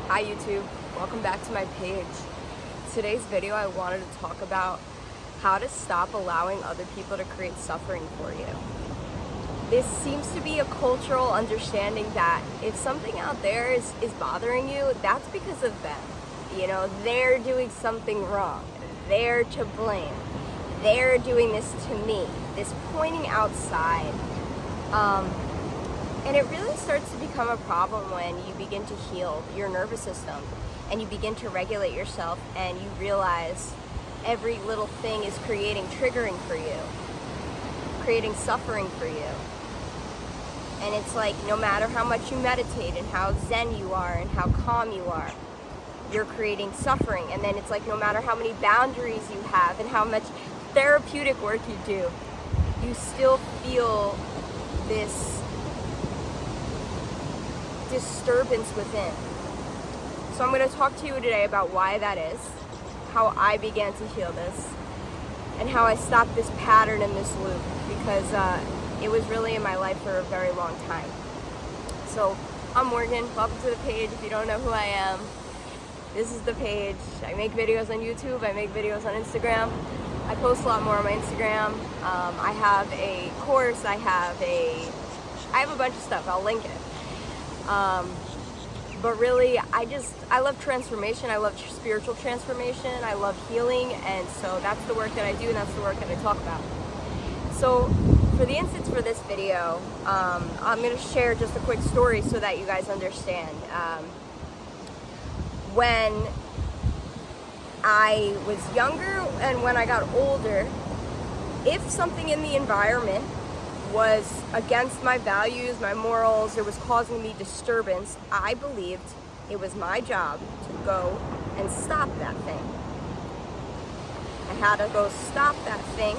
Hi YouTube, welcome back to my page. Today's video I wanted to talk about how to stop allowing other people to create suffering for you. This seems to be a cultural understanding that if something out there is bothering you, that's because of them. You know, they're doing something wrong. They're to blame. They're doing this to me. This pointing outside. And it really starts to become a problem when you begin to heal your nervous system and you begin to regulate yourself and you realize every little thing is creating triggering for you, creating suffering for you. And it's like no matter how much you meditate and how zen you are and how calm you are, you're creating suffering. And then it's like no matter how many boundaries you have and how much therapeutic work you do, you still feel this disturbance within. So I'm going to talk to you today about why that is, how I began to heal this, and how I stopped this pattern and this loop, because it was really in my life for a very long time. So I'm Morgan, welcome to the page. If you don't know who I am, this is the page. I make videos on YouTube, I make videos on Instagram. I post a lot more on my Instagram. I have a course, I have a bunch of stuff, I'll link it. But really, I love transformation. I love spiritual transformation. I love healing. And so that's the work that I do and that's the work that I talk about. So for the instance for this video, I'm going to share just a quick story so that you guys understand. When I was younger and when I got older, if something in the environment was against my values, my morals, it was causing me disturbance, I believed it was my job to go and stop that thing. I had to go stop that thing,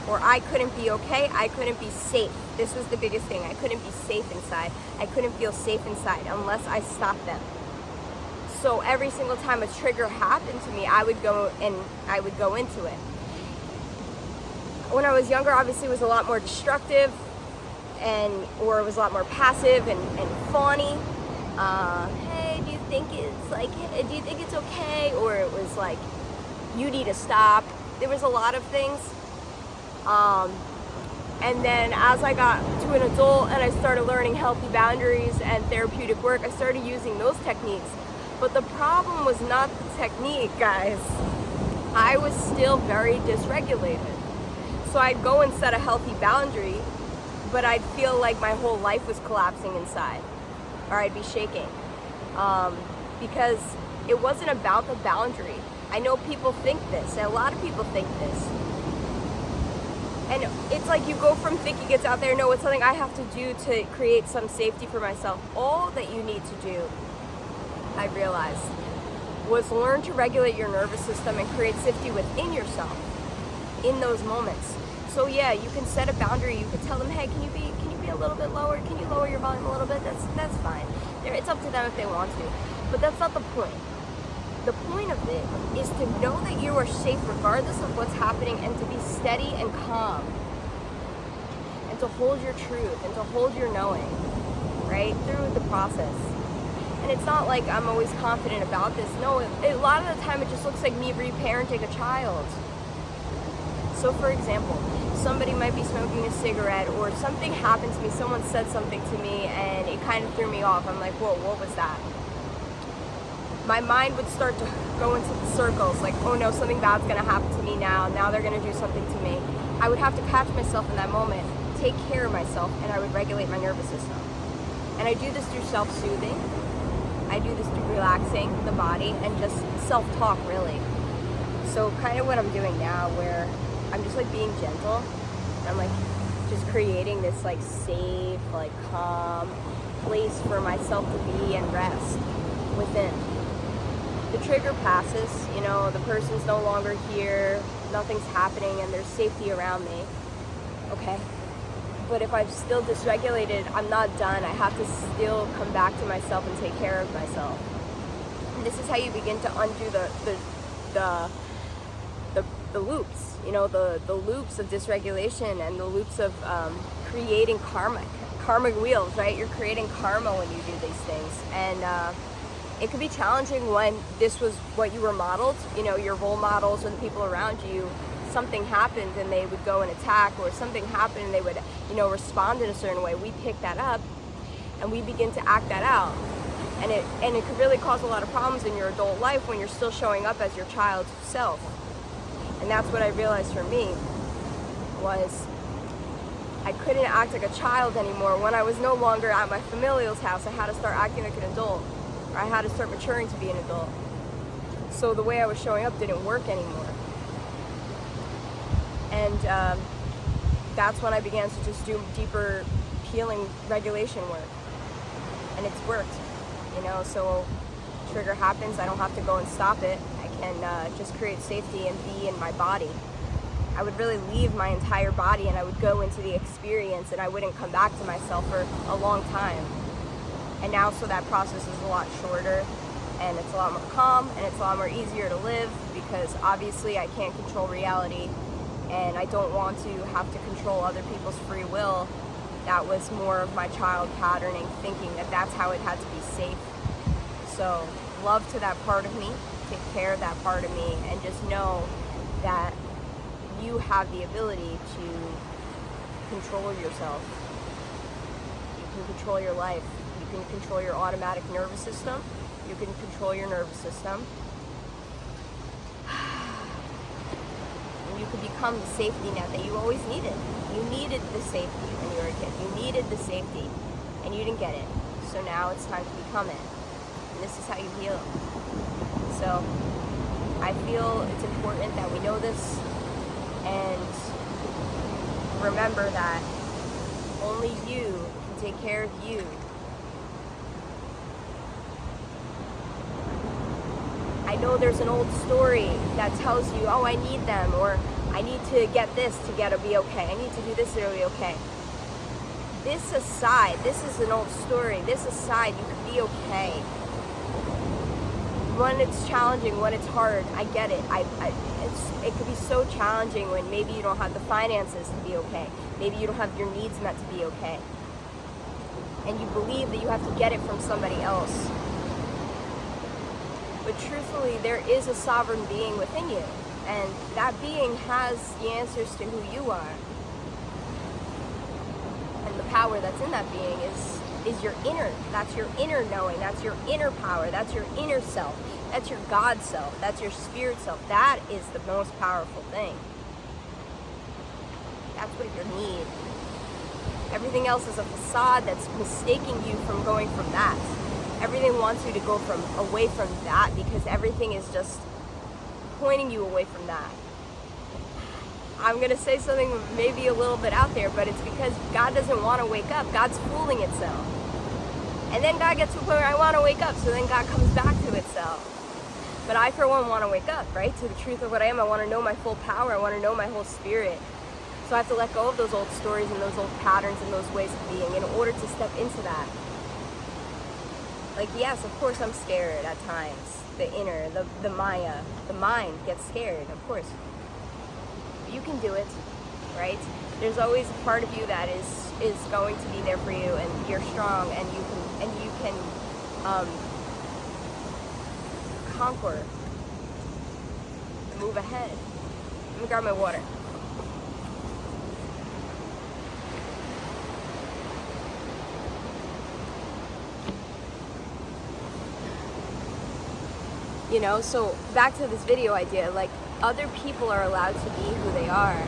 or I couldn't be okay, I couldn't be safe. This was the biggest thing. I couldn't be safe inside. I couldn't feel safe inside unless I stopped them. So every single time a trigger happened to me, I would go into it. When I was younger, obviously it was a lot more destructive, or it was a lot more passive and fawny. Hey, do you think it's okay? Or it was like, you need to stop. There was a lot of things. And then as I got to an adult and I started learning healthy boundaries and therapeutic work, I started using those techniques. But the problem was not the technique, guys. I was still very dysregulated. So I'd go and set a healthy boundary, but I'd feel like my whole life was collapsing inside, or I'd be shaking, because it wasn't about the boundary. I know people think this, and a lot of people think this. And it's like you go from thinking it's out there, no, it's something I have to do to create some safety for myself. All that you need to do, I realized, was learn to regulate your nervous system and create safety within yourself in those moments. So yeah, you can set a boundary. You can tell them, hey, can you be a little bit lower? Can you lower your volume a little bit? That's fine. It's up to them if they want to. But that's not the point. The point of it is to know that you are safe regardless of what's happening, and to be steady and calm, and to hold your truth and to hold your knowing, right, through the process. And it's not like I'm always confident about this. No, a lot of the time it just looks like me reparenting a child. So for example, somebody might be smoking a cigarette, or something happened to me, someone said something to me and it kind of threw me off. I'm like, whoa, what was that? My mind would start to go into the circles, like, oh no, something bad's gonna happen to me now they're gonna do something to me. I would have to catch myself in that moment, take care of myself, and I would regulate my nervous system. And I do this through self-soothing. I do this through relaxing the body and just self-talk, really. So kind of what I'm doing now, where I'm just like being gentle. I'm like just creating this like safe, like calm place for myself to be and rest within. The trigger passes, you know, the person's no longer here, nothing's happening, and there's safety around me. Okay. But if I'm still dysregulated, I'm not done. I have to still come back to myself and take care of myself. And this is how you begin to undo the loops, you know, the loops of dysregulation and the loops of creating karmic wheels, right? You're creating karma when you do these things. And it could be challenging when this was what you were modeled, you know, your role models or the people around you. Something happened and they would go and attack, or something happened and they would, you know, respond in a certain way. We pick that up and we begin to act that out. And it could really cause a lot of problems in your adult life when you're still showing up as your child's self. And that's what I realized for me, was I couldn't act like a child anymore. When I was no longer at my familial's house, I had to start acting like an adult, or I had to start maturing to be an adult. So the way I was showing up didn't work anymore. And that's when I began to just do deeper healing regulation work. And it's worked, you know, so trigger happens, I don't have to go and stop it. I can just create safety and be in my body. I would really leave my entire body and I would go into the experience and I wouldn't come back to myself for a long time. And now, so that process is a lot shorter and it's a lot more calm and it's a lot more easier to live, because obviously I can't control reality and I don't want to have to control other people's free will. That was more of my child patterning, thinking that that's how it had to be safe. So love to that part of me, take care of that part of me, and just know that you have the ability to control yourself. You can control your life. You can control your automatic nervous system. You can control your nervous system. And you can become the safety net that you always needed. You needed the safety when you were a kid. You needed the safety, and you didn't get it. So now it's time to become it. And this is how you heal. So I feel it's important that we know this and remember that only you can take care of you. I know there's an old story that tells you, oh, I need them, or I need to get this to be okay. I need to do this to be okay. This aside, this is an old story. This aside, you can be okay. When it's challenging, when it's hard, I get it. It could be so challenging when maybe you don't have the finances to be okay. Maybe you don't have your needs met to be okay. And you believe that you have to get it from somebody else. But truthfully, there is a sovereign being within you. And that being has the answers to who you are. And the power that's in that being is your inner. That's your inner knowing. That's your inner power. That's your inner self. That's your God self. That's your spirit self. That is the most powerful thing. That's what you need. Everything else is a facade that's mistaking you from going from that. Everything wants you to go away from that, because everything is just pointing you away from that. I'm going to say something maybe a little bit out there, but it's because God doesn't want to wake up. God's fooling itself. And then God gets to a point where I want to wake up, so then God comes back to itself. But I, for one, want to wake up, right, to the truth of what I am. I want to know my full power. I want to know my whole spirit. So I have to let go of those old stories and those old patterns and those ways of being in order to step into that. Like, yes, of course I'm scared at times. The inner, the Maya, the mind gets scared, of course. You can do it, right? There's always a part of you that is going to be there for you, and you're strong, and you can conquer and move ahead. Let me grab my water. You know, so back to this video idea, like, other people are allowed to be who they are.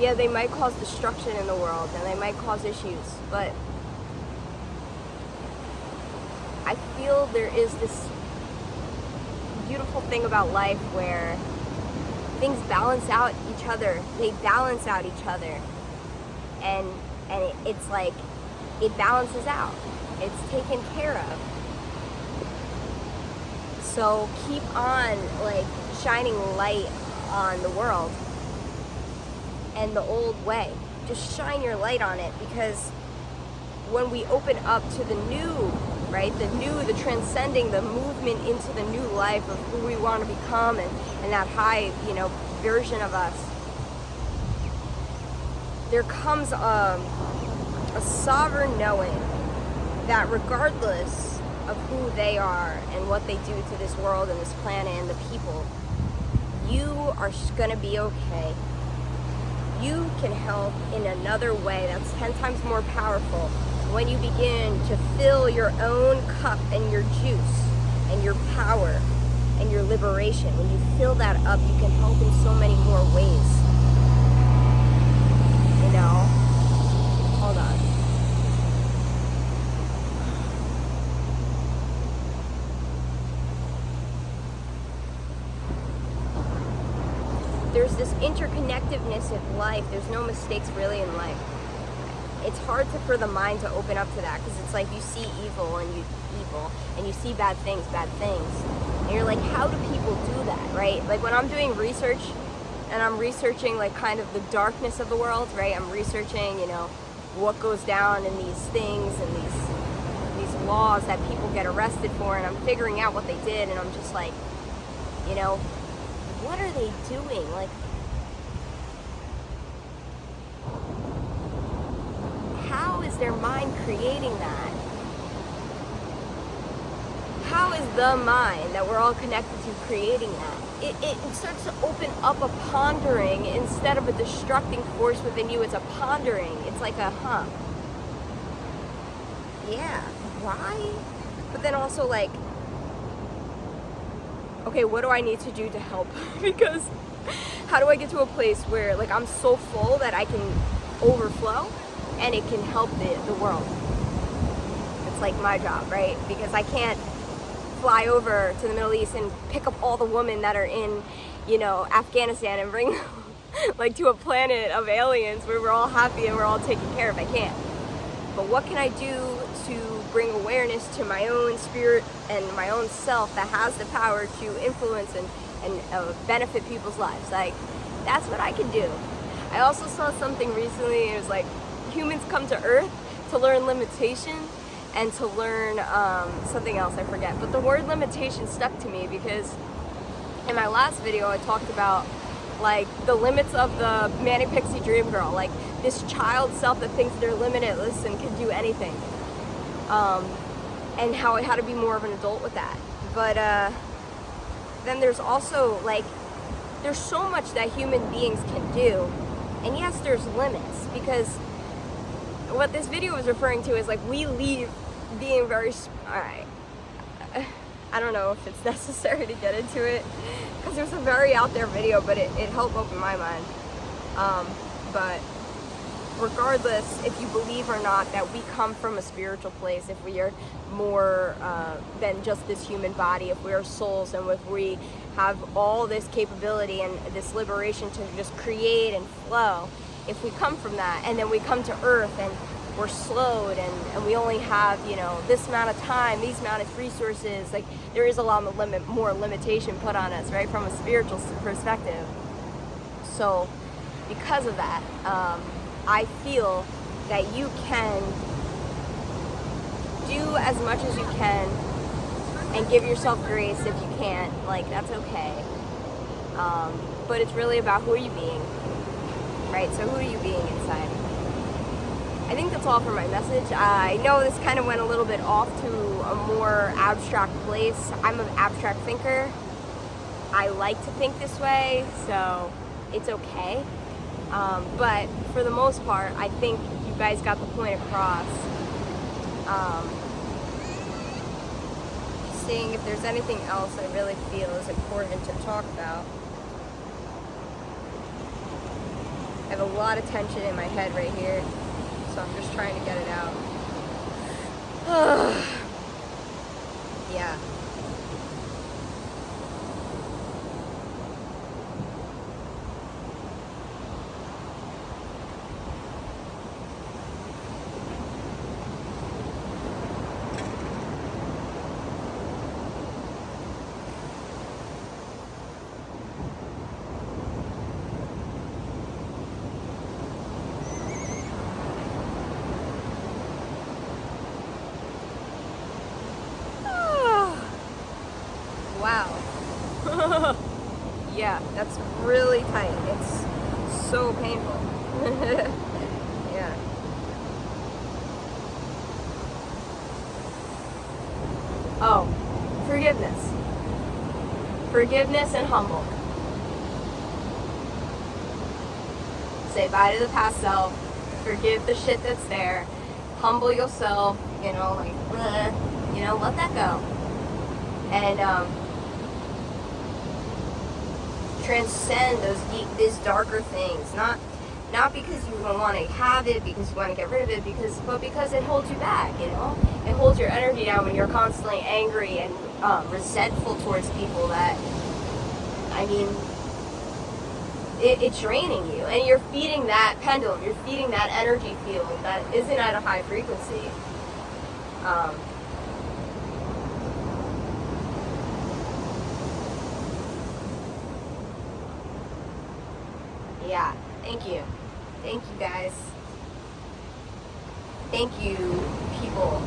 Yeah, they might cause destruction in the world and they might cause issues, but I feel there is this beautiful thing about life where things balance out each other. They balance out each other. And it's like, it balances out. It's taken care of. So keep on, like, shining light on the world and the old way. Just shine your light on it, because when we open up to the new, right, the new, the transcending, the movement into the new life of who we want to become, and that high, you know, version of us, there comes a sovereign knowing that regardless of who they are and what they do to this world and this planet and the people, you are gonna be okay. You can help in another way that's 10 times more powerful when you begin to fill your own cup and your juice and your power and your liberation. When you fill that up, you can help in so many more ways. You know? Hold on. There's this interconnectedness in life. There's no mistakes really in life. It's hard for the mind to open up to that, because it's like you see evil and you see bad things, and you're like, how do people do that, right? Like when I'm doing research and I'm researching like kind of the darkness of the world, right? I'm researching, you know, what goes down in these things and these laws that people get arrested for, and I'm figuring out what they did, and I'm just like, you know, what are they doing? Like, how is their mind creating that? How is the mind that we're all connected to creating that? It starts to open up a pondering instead of a destructing force within you. It's a pondering. It's like a, yeah, why? But then also like, okay, what do I need to do to help? Because how do I get to a place where like I'm so full that I can overflow and it can help the world? It's like my job, right? Because I can't fly over to the Middle East and pick up all the women that are in, you know, Afghanistan and bring them like to a planet of aliens where we're all happy and we're all taken care of. I can't. But what can I do to bring awareness to my own spirit and my own self that has the power to influence and benefit people's lives? Like, that's what I can do. I also saw something recently. It was like, humans come to Earth to learn limitation and to learn something else, I forget. But the word limitation stuck to me because in my last video I talked about like the limits of the Manic Pixie Dream Girl, like this child self that thinks they're limitless and can do anything, and how I had to be more of an adult with that. But then there's also like, there's so much that human beings can do, and yes, there's limits, because what this video was referring to is like, we leave being very, alright, I don't know if it's necessary to get into it, because it was a very out there video, but it helped open my mind. But regardless, if you believe or not that we come from a spiritual place, if we are more than just this human body, if we are souls, and if we have all this capability and this liberation to just create and flow, if we come from that, and then we come to Earth and we're slowed and we only have, you know, this amount of time, these amount of resources, like there is a lot of more limitation put on us, right, from a spiritual perspective. So because of that, I feel that you can do as much as you can and give yourself grace if you can't. Like, that's okay. But it's really about who are you being, right? So who are you being inside? I think that's all for my message. I know this kind of went a little bit off to a more abstract place. I'm an abstract thinker. I like to think this way, so it's okay. But for the most part, I think you guys got the point across. Seeing if there's anything else I really feel is important to talk about. I have a lot of tension in my head right here, so I'm just trying to get it out. Yeah. Wow. Yeah, that's really tight. It's so painful. Yeah. Oh, forgiveness. Forgiveness and humble. Say bye to the past self. Forgive the shit that's there. Humble yourself. You know, like, bleh, you know, let that go. And transcend these darker things. Not because you don't want to have it, because you want to get rid of it, but because it holds you back, you know? It holds your energy down when you're constantly angry and resentful towards people that, I mean, it's draining you. And you're feeding that pendulum, you're feeding that energy field that isn't at a high frequency. Yeah, thank you. Thank you, guys. Thank you, people.